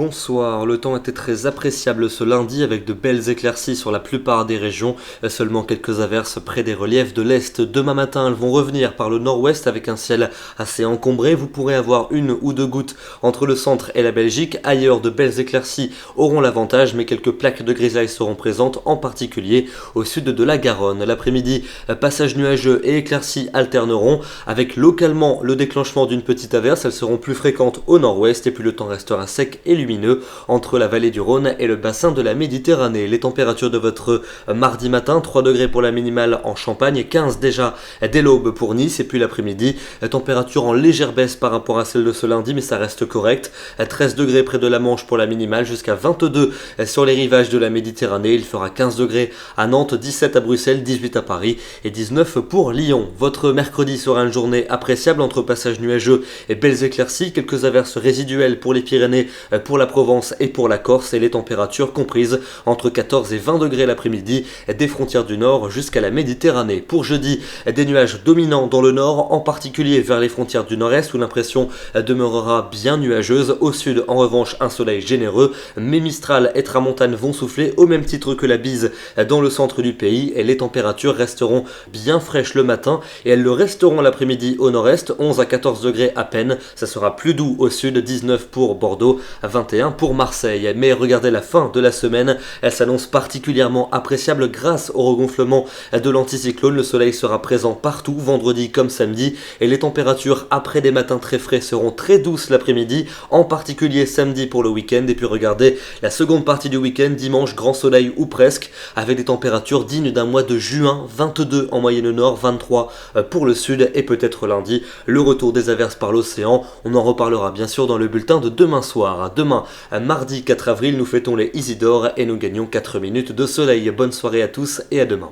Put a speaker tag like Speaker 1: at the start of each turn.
Speaker 1: Bonsoir, le temps était très appréciable ce lundi avec de belles éclaircies sur la plupart des régions, seulement quelques averses près des reliefs de l'Est. Demain matin, elles vont revenir par le nord-ouest avec un ciel assez encombré. Vous pourrez avoir une ou deux gouttes entre le centre et la Belgique. Ailleurs, de belles éclaircies auront l'avantage, mais quelques plaques de grisaille seront présentes, en particulier au sud de la Garonne. L'après-midi, passage nuageux et éclaircies alterneront, avec localement le déclenchement d'une petite averse. Elles seront plus fréquentes au nord-ouest et puis le temps restera sec et lumineux entre la vallée du Rhône et le bassin de la Méditerranée. Les températures de votre mardi matin, 3 degrés pour la minimale en Champagne, 15 déjà dès l'aube pour Nice, et puis l'après-midi, température en légère baisse par rapport à celle de ce lundi, mais ça reste correct. 13 degrés près de la Manche pour la minimale, jusqu'à 22 sur les rivages de la Méditerranée. Il fera 15 degrés à Nantes, 17 à Bruxelles, 18 à Paris et 19 pour Lyon. Votre mercredi sera une journée appréciable entre passages nuageux et belles éclaircies, quelques averses résiduelles pour les Pyrénées, pour la Provence et pour la Corse, et les températures comprises entre 14 et 20 degrés l'après-midi des frontières du nord jusqu'à la Méditerranée. Pour jeudi, des nuages dominants dans le nord, en particulier vers les frontières du nord-est où l'impression demeurera bien nuageuse. Au sud, en revanche, un soleil généreux, mais Mistral et Tramontane vont souffler au même titre que la bise dans le centre du pays, et les températures resteront bien fraîches le matin et elles le resteront l'après-midi au nord-est, 11 à 14 degrés à peine. Ça sera plus doux au sud, 19 pour Bordeaux, 21 pour Marseille. Mais regardez la fin de la semaine, elle s'annonce particulièrement appréciable grâce au regonflement de l'anticyclone. Le soleil sera présent partout, vendredi comme samedi, et les températures après des matins très frais seront très douces l'après-midi, en particulier samedi pour le week-end. Et puis regardez la seconde partie du week-end, dimanche, grand soleil ou presque, avec des températures dignes d'un mois de juin, 22 en moyenne nord, 23 pour le sud, et peut-être lundi, le retour des averses par l'océan. On en reparlera bien sûr dans le bulletin de demain soir. Demain, mardi 4 avril, nous fêtons les Isidore et nous gagnons 4 minutes de soleil. Bonne soirée à tous et à demain.